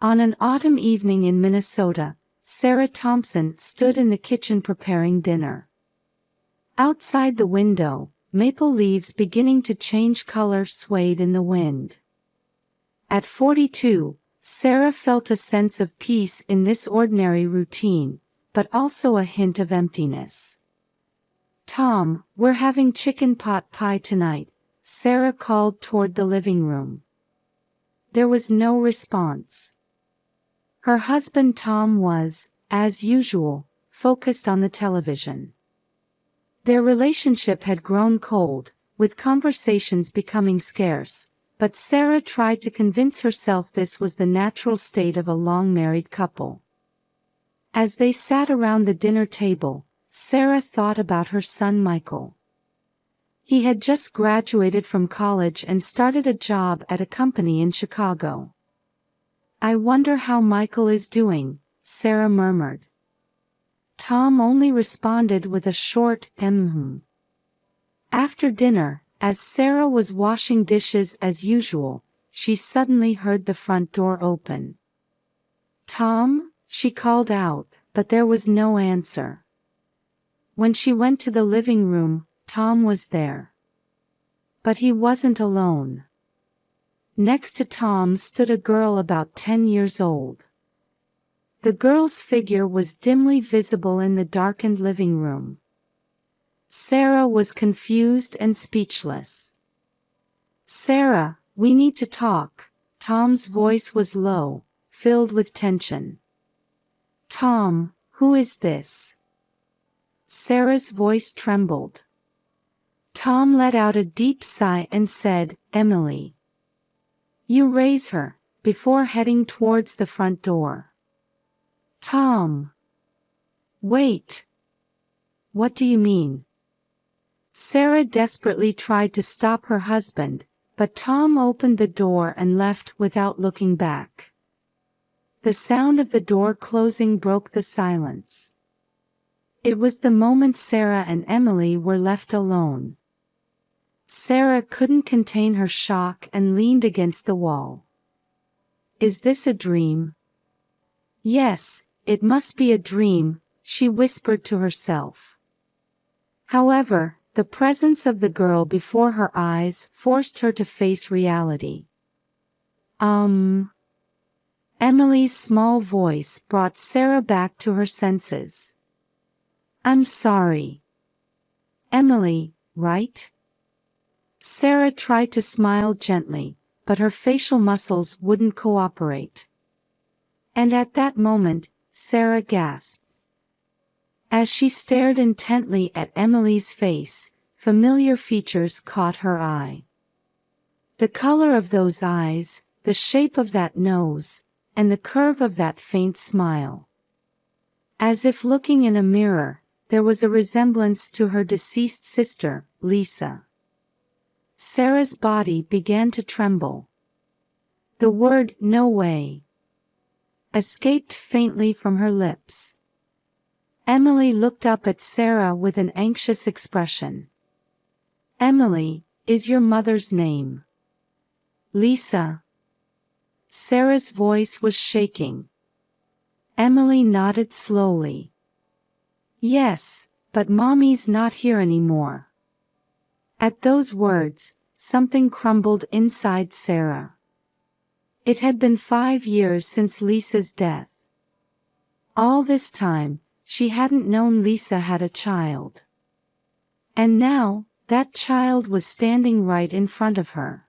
On an autumn evening in Minnesota, Sarah Thompson stood in the kitchen preparing dinner. Outside the window, maple leaves beginning to change color swayed in the wind. At 42, Sarah felt a sense of peace in this ordinary routine, but also a hint of emptiness. "Tom, we're having chicken pot pie tonight," Sarah called toward the living room. There was no response. Her husband Tom was, as usual, focused on the television. Their relationship had grown cold, with conversations becoming scarce, but Sarah tried to convince herself this was the natural state of a long-married couple. As they sat around the dinner table, Sarah thought about her son Michael. He had just graduated from college and started a job at a company in Chicago. "I wonder how Michael is doing," Sarah murmured. Tom only responded with a short "mm-hmm." After dinner, as Sarah was washing dishes as usual, she suddenly heard the front door open. "Tom?" she called out, but there was no answer. When she went to the living room, Tom was there. But he wasn't alone. Next to Tom stood a girl about 10 years old. The girl's figure was dimly visible in the darkened living room. Sarah was confused and speechless. "Sarah, we need to talk." Tom's voice was low, filled with tension. "Tom, who is this?" Sarah's voice trembled. Tom let out a deep sigh and said, "Emily. You raise her," before heading towards the front door. "Tom. Wait. What do you mean?" Sarah desperately tried to stop her husband, but Tom opened the door and left without looking back. The sound of the door closing broke the silence. It was the moment Sarah and Emily were left alone. Sarah couldn't contain her shock and leaned against the wall. "Is this a dream?" "Yes, it must be a dream," she whispered to herself. However, the presence of the girl before her eyes forced her to face reality. Emily's small voice brought Sarah back to her senses. "I'm sorry. Emily, right?" Sarah tried to smile gently, but her facial muscles wouldn't cooperate. And at that moment, Sarah gasped. As she stared intently at Emily's face, familiar features caught her eye. The color of those eyes, the shape of that nose, and the curve of that faint smile. As if looking in a mirror, there was a resemblance to her deceased sister, Lisa. Sarah's body began to tremble. The word "no way" escaped faintly from her lips. Emily looked up at Sarah with an anxious expression. "Emily, is your mother's name?" "Lisa." Sarah's voice was shaking. Emily nodded slowly. "Yes, but Mommy's not here anymore." At those words, something crumbled inside Sarah. It had been 5 years since Lisa's death. All this time, she hadn't known Lisa had a child. And now, that child was standing right in front of her.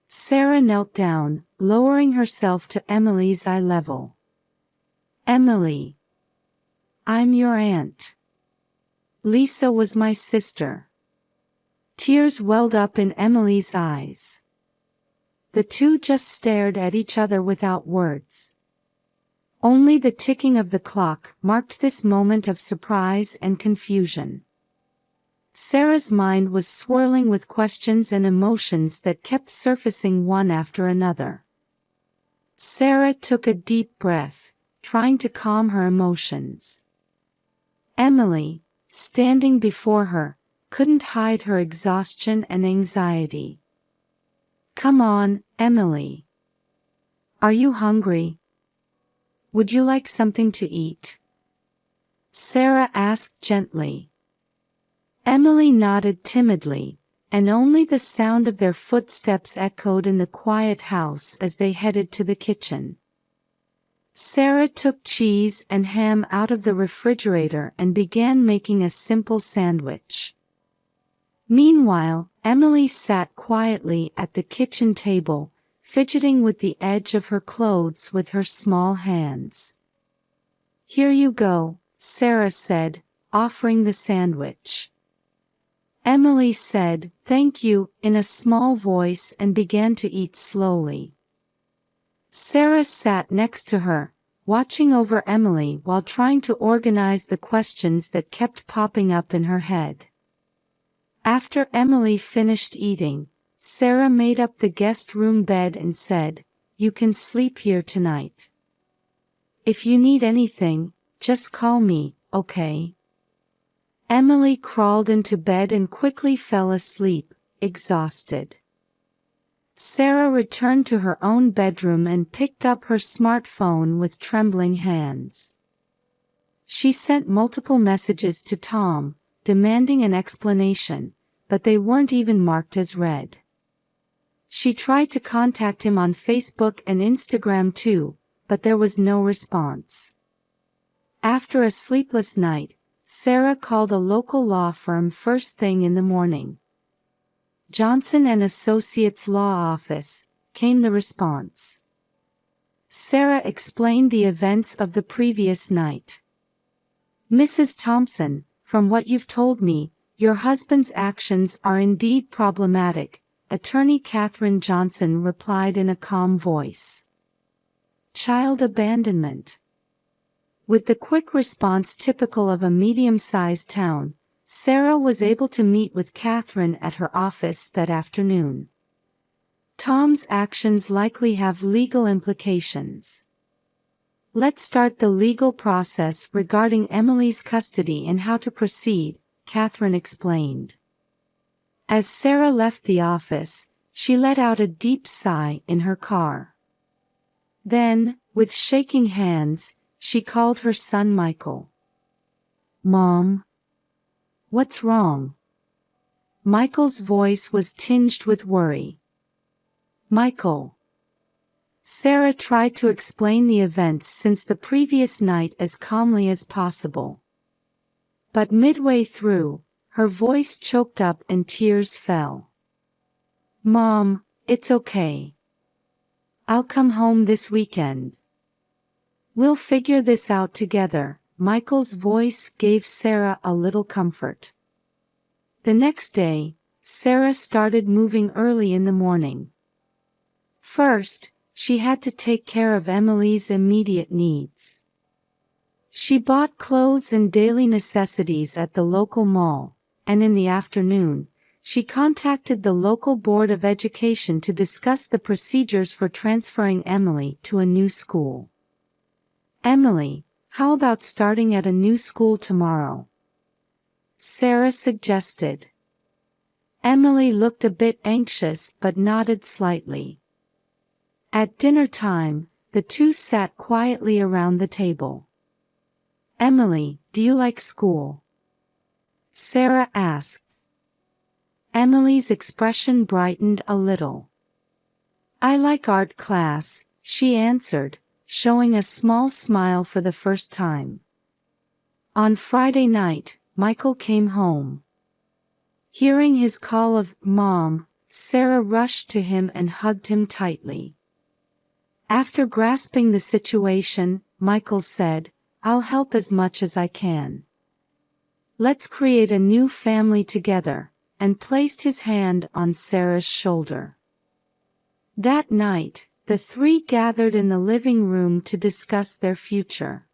Sarah knelt down, lowering herself to Emily's eye level. "Emily. I'm your aunt. Lisa was my sister." Tears welled up in Emily's eyes. The two just stared at each other without words. Only the ticking of the clock marked this moment of surprise and confusion. Sarah's mind was swirling with questions and emotions that kept surfacing one after another. Sarah took a deep breath, trying to calm her emotions. Emily, standing before her, couldn't hide her exhaustion and anxiety. "Come on, Emily. Are you hungry? Would you like something to eat? Sarah asked gently. Emily nodded timidly, and only the sound of their footsteps echoed in the quiet house as they headed to the kitchen. Sarah took cheese and ham out of the refrigerator and began making a simple sandwich. Meanwhile, Emily sat quietly at the kitchen table, fidgeting with the edge of her clothes with her small hands. "Here you go," Sarah said, offering the sandwich. Emily said, "Thank you," in a small voice and began to eat slowly. Sarah sat next to her, watching over Emily while trying to organize the questions that kept popping up in her head. After Emily finished eating, Sarah made up the guest room bed and said, "You can sleep here tonight. If you need anything, just call me, okay?" Emily crawled into bed and quickly fell asleep, exhausted. Sarah returned to her own bedroom and picked up her smartphone with trembling hands. She sent multiple messages to Tom, demanding an explanation, but they weren't even marked as read. She tried to contact him on Facebook and Instagram too, but there was no response. After a sleepless night, Sarah called a local law firm first thing in the morning. "Johnson and Associates Law Office," came the response. Sarah explained the events of the previous night. "Mrs. Thompson, from what you've told me, your husband's actions are indeed problematic," Attorney Katherine Johnson replied in a calm voice. "Child abandonment." With the quick response typical of a medium-sized town, Sarah was able to meet with Katherine at her office that afternoon. "Tom's actions likely have legal implications. Let's start the legal process regarding Emily's custody and how to proceed," Katherine explained. As Sarah left the office, she let out a deep sigh in her car. Then, with shaking hands, she called her son Michael. "Mom? What's wrong?" Michael's voice was tinged with worry. "Michael." Sarah tried to explain the events since the previous night as calmly as possible. But midway through, her voice choked up and tears fell. "Mom, it's okay. I'll come home this weekend. We'll figure this out together." Michael's voice gave Sarah a little comfort. The next day, Sarah started moving early in the morning. First, she had to take care of Emily's immediate needs. She bought clothes and daily necessities at the local mall, and in the afternoon, she contacted the local Board of Education to discuss the procedures for transferring Emily to a new school. "Emily, how about starting at a new school tomorrow?" Sarah suggested. Emily looked a bit anxious but nodded slightly. At dinner time, the two sat quietly around the table. "Emily, do you like school?" Sarah asked. Emily's expression brightened a little. "I like art class," she answered, showing a small smile for the first time. On Friday night, Michael came home. Hearing his call of "Mom," Sarah rushed to him and hugged him tightly. After grasping the situation, Michael said, "I'll help as much as I can. Let's create a new family together," and placed his hand on Sarah's shoulder. That night, the three gathered in the living room to discuss their future.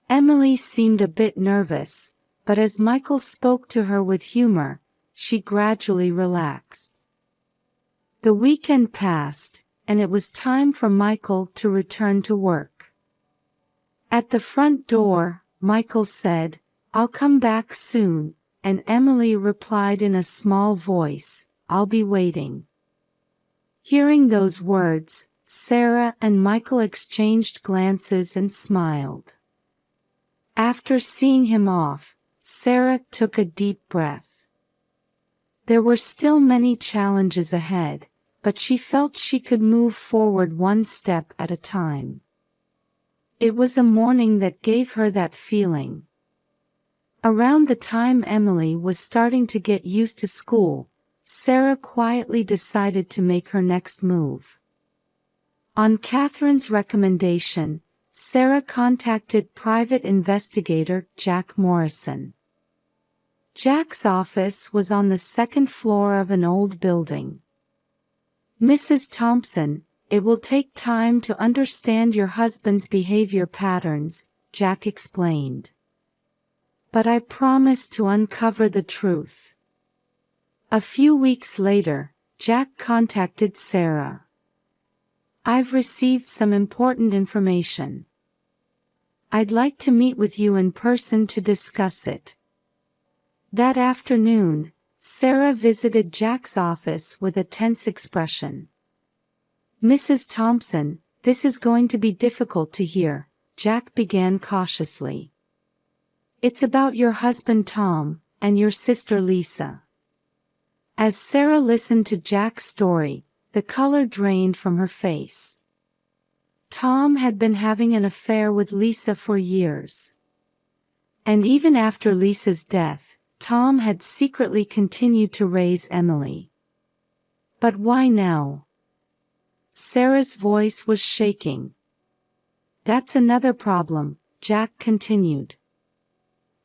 Emily seemed a bit nervous, but as Michael spoke to her with humor, she gradually relaxed. The weekend passed, and it was time for Michael to return to work. At the front door, Michael said, "I'll come back soon," and Emily replied in a small voice, "I'll be waiting." Hearing those words, Sarah and Michael exchanged glances and smiled. After seeing him off, Sarah took a deep breath. There were still many challenges ahead, but she felt she could move forward one step at a time. It was a morning that gave her that feeling. Around the time Emily was starting to get used to school, Sarah quietly decided to make her next move. On Catherine's recommendation, Sarah contacted private investigator Jack Morrison. Jack's office was on the second floor of an old building. "Mrs. Thompson, it will take time to understand your husband's behavior patterns," Jack explained. "But I promise to uncover the truth." A few weeks later, Jack contacted Sarah. "I've received some important information. I'd like to meet with you in person to discuss it." That afternoon, Sarah visited Jack's office with a tense expression. "Mrs. Thompson, this is going to be difficult to hear," Jack began cautiously. "It's about your husband Tom, and your sister Lisa." As Sarah listened to Jack's story, the color drained from her face. Tom had been having an affair with Lisa for years. And even after Lisa's death, Tom had secretly continued to raise Emily. But why now? Sarah's voice was shaking. "That's another problem," Jack continued.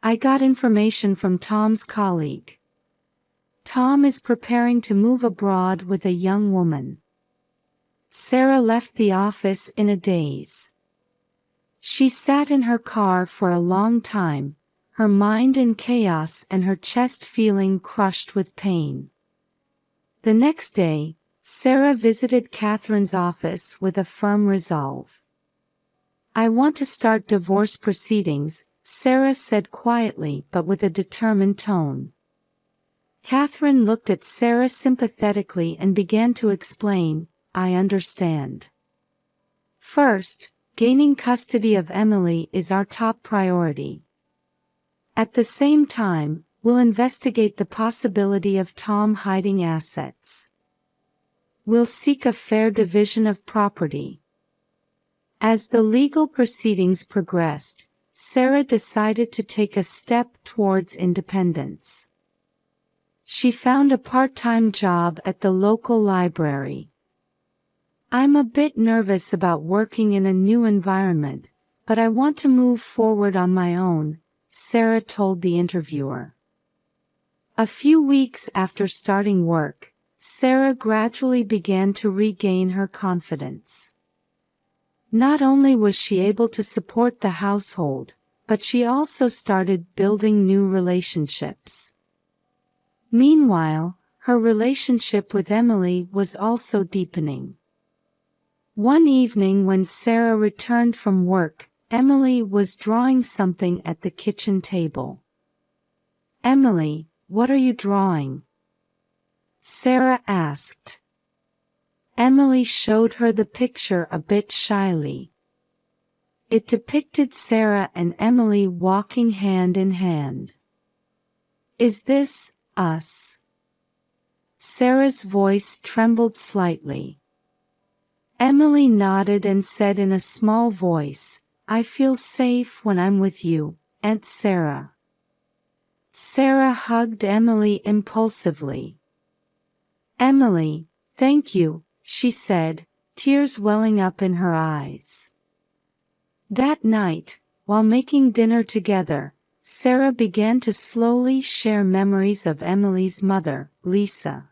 "I got information from Tom's colleague. Tom is preparing to move abroad with a young woman." Sarah left the office in a daze. She sat in her car for a long time, her mind in chaos and her chest feeling crushed with pain. The next day, Sarah visited Catherine's office with a firm resolve. "I want to start divorce proceedings," Sarah said quietly but with a determined tone. Catherine looked at Sarah sympathetically and began to explain, "I understand. First, gaining custody of Emily is our top priority. At the same time, we'll investigate the possibility of Tom hiding assets. We'll seek a fair division of property." As the legal proceedings progressed, Sarah decided to take a step towards independence. She found a part-time job at the local library. "I'm a bit nervous about working in a new environment, but I want to move forward on my own," Sarah told the interviewer. A few weeks after starting work, Sarah gradually began to regain her confidence. Not only was she able to support the household, but she also started building new relationships. Meanwhile, her relationship with Emily was also deepening. One evening when Sarah returned from work, Emily was drawing something at the kitchen table. "Emily, what are you drawing?" Sarah asked. Emily showed her the picture a bit shyly. It depicted Sarah and Emily walking hand in hand. "Is this us?" Sarah's voice trembled slightly. Emily nodded and said in a small voice, "I feel safe when I'm with you, Aunt Sarah." Sarah hugged Emily impulsively. "Emily, thank you," she said, tears welling up in her eyes. That night, while making dinner together, Sarah began to slowly share memories of Emily's mother, Lisa.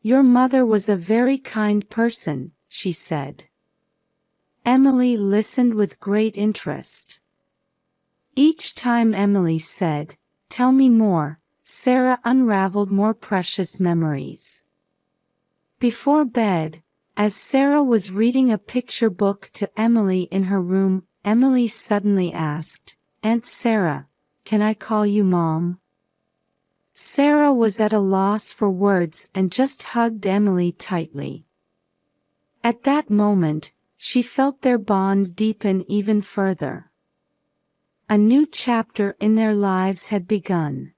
"Your mother was a very kind person," she said. Emily listened with great interest. Each time Emily said, "Tell me more," Sarah unraveled more precious memories. Before bed, as Sarah was reading a picture book to Emily in her room, Emily suddenly asked, "Aunt Sarah, can I call you Mom?" Sarah was at a loss for words and just hugged Emily tightly. At that moment, she felt their bond deepen even further. A new chapter in their lives had begun.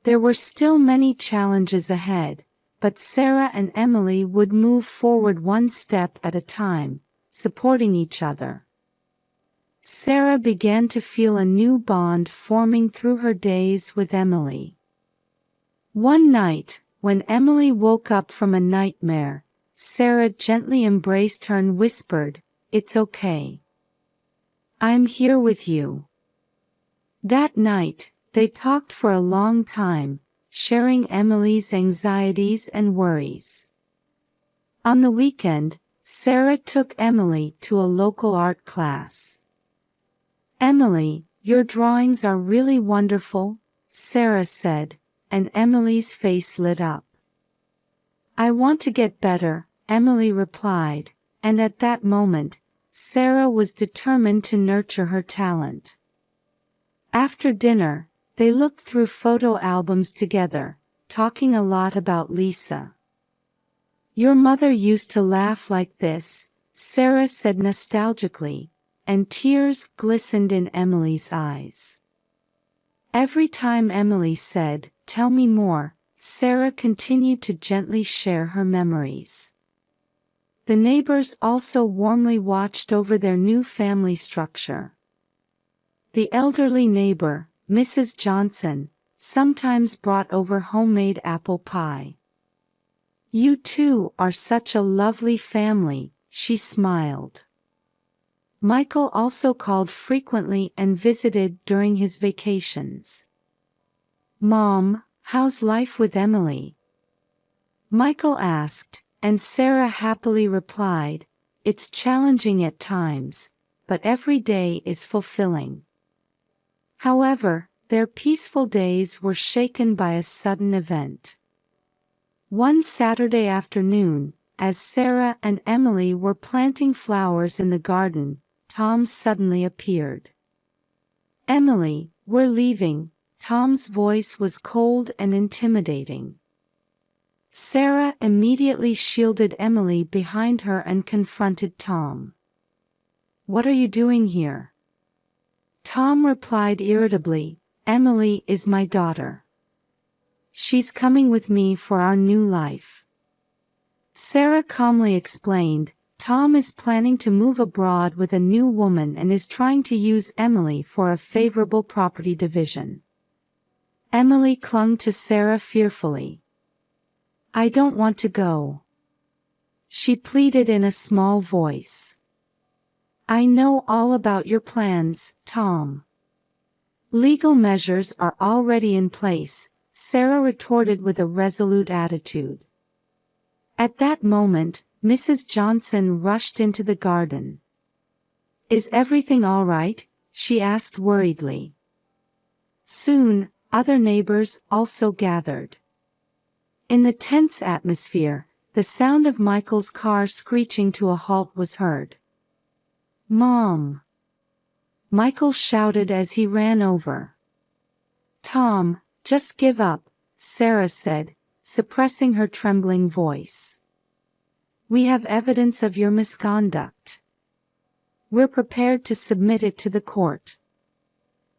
There were still many challenges ahead, but Sarah and Emily would move forward one step at a time, supporting each other. Sarah began to feel a new bond forming through her days with Emily. One night, when Emily woke up from a nightmare, Sarah gently embraced her and whispered, "It's okay. I'm here with you." That night, they talked for a long time, sharing Emily's anxieties and worries. On the weekend, Sarah took Emily to a local art class. "Emily, your drawings are really wonderful," Sarah said, and Emily's face lit up. "I want to get better," Emily replied, and at that moment, Sarah was determined to nurture her talent. After dinner, they looked through photo albums together, talking a lot about Lisa. "Your mother used to laugh like this," Sarah said nostalgically, and tears glistened in Emily's eyes. Every time Emily said, "Tell me more," Sarah continued to gently share her memories. The neighbors also warmly watched over their new family structure. The elderly neighbor, Mrs. Johnson, sometimes brought over homemade apple pie. "You two are such a lovely family," she smiled. Michael also called frequently and visited during his vacations. "Mom, how's life with Emily?" Michael asked, and Sarah happily replied, "It's challenging at times, but every day is fulfilling." However, their peaceful days were shaken by a sudden event. One Saturday afternoon, as Sarah and Emily were planting flowers in the garden, Tom suddenly appeared. "Emily, we're leaving." Tom's voice was cold and intimidating. Sarah immediately shielded Emily behind her and confronted Tom. "What are you doing here?" Tom replied irritably, "Emily is my daughter. She's coming with me for our new life." Sarah calmly explained, "Tom is planning to move abroad with a new woman and is trying to use Emily for a favorable property division." Emily clung to Sarah fearfully. "I don't want to go," she pleaded in a small voice. "I know all about your plans, Tom." "Legal measures are already in place," Sarah retorted with a resolute attitude. At that moment, Mrs. Johnson rushed into the garden. "Is everything all right?" she asked worriedly. Soon, other neighbors also gathered. In the tense atmosphere, the sound of Michael's car screeching to a halt was heard. "Mom!" Michael shouted as he ran over. "Tom, just give up," Sarah said, suppressing her trembling voice. "We have evidence of your misconduct. We're prepared to submit it to the court."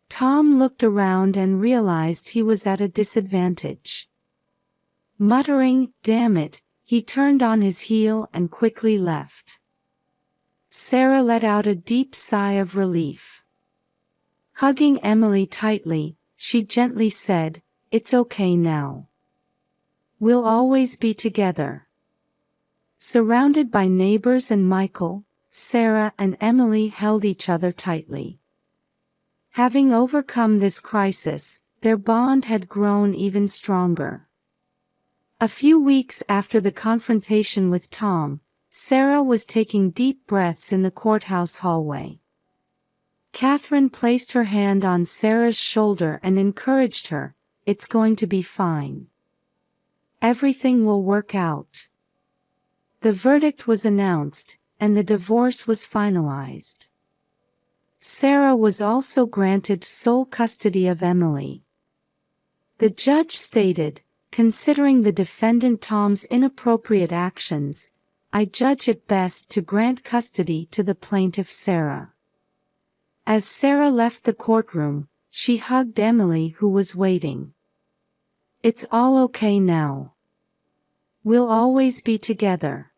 Tom looked around and realized he was at a disadvantage. Muttering, "Damn it," he turned on his heel and quickly left. Sarah let out a deep sigh of relief. Hugging Emily tightly, she gently said, "It's okay now. We'll always be together." Surrounded by neighbors and Michael, Sarah and Emily held each other tightly. Having overcome this crisis, their bond had grown even stronger. A few weeks after the confrontation with Tom, Sarah was taking deep breaths in the courthouse hallway. Catherine placed her hand on Sarah's shoulder and encouraged her, "It's going to be fine. Everything will work out." The verdict was announced, and the divorce was finalized. Sarah was also granted sole custody of Emily. The judge stated, "Considering the defendant Tom's inappropriate actions, I judge it best to grant custody to the plaintiff Sarah." As Sarah left the courtroom, she hugged Emily, who was waiting. "It's all okay now. We'll always be together."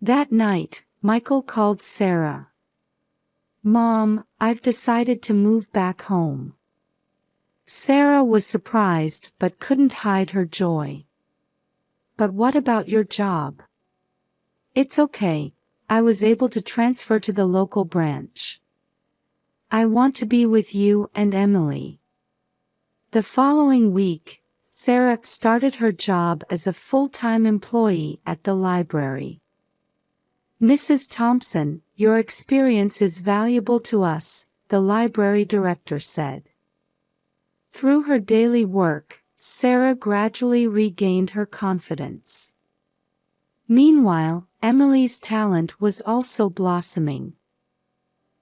That night, Michael called Sarah. "Mom, I've decided to move back home." Sarah was surprised but couldn't hide her joy. "But what about your job?" "It's okay. I was able to transfer to the local branch. I want to be with you and Emily." The following week, Sarah started her job as a full-time employee at the library. "Mrs. Thompson, your experience is valuable to us," the library director said. Through her daily work, Sarah gradually regained her confidence. Meanwhile, Emily's talent was also blossoming.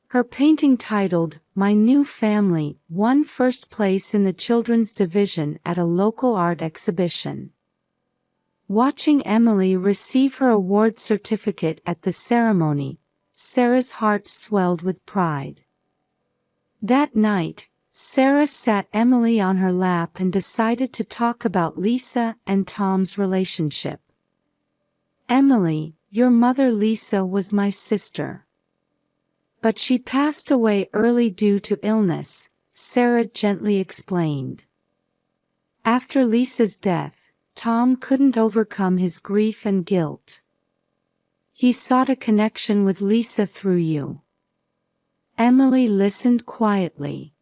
Her painting titled "My New Family" won first place in the children's division at a local art exhibition. Watching Emily receive her award certificate at the ceremony, Sarah's heart swelled with pride. That night, Sarah sat Emily on her lap and decided to talk about Lisa and Tom's relationship. "Emily, your mother Lisa was my sister. But she passed away early due to illness," Sarah gently explained. "After Lisa's death, Tom couldn't overcome his grief and guilt. He sought a connection with Lisa through you." Emily listened quietly.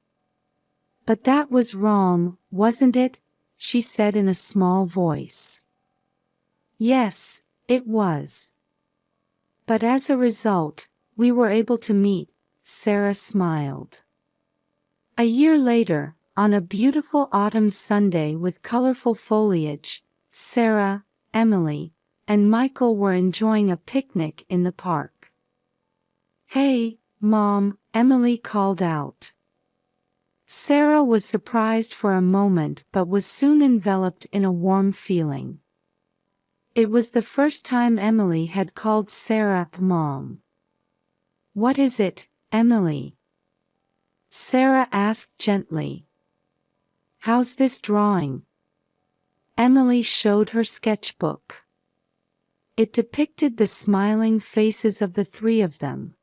"But that was wrong, wasn't it?" she said in a small voice. "Yes, it was. But as a result, we were able to meet," Sarah smiled. A year later, on a beautiful autumn Sunday with colorful foliage, Sarah, Emily, and Michael were enjoying a picnic in the park. "Hey, Mom," Emily called out. Sarah was surprised for a moment but was soon enveloped in a warm feeling. It was the first time Emily had called Sarah Mom. "What is it, Emily?" Sarah asked gently. "How's this drawing?" Emily showed her sketchbook. It depicted the smiling faces of the three of them.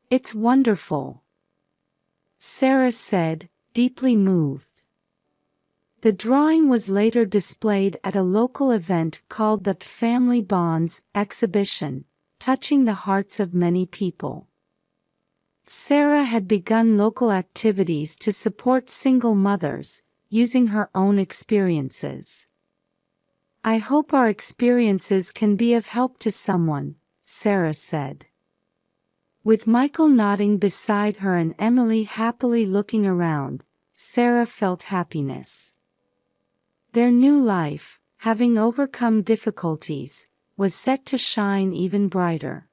"It's wonderful," Sarah said, deeply moved. The drawing was later displayed at a local event called the Family Bonds exhibition, touching the hearts of many people. Sarah had begun local activities to support single mothers, using her own experiences. "I hope our experiences can be of help to someone," Sarah said. With Michael nodding beside her and Emily happily looking around, Sarah felt happiness. Their new life, having overcome difficulties, was set to shine even brighter.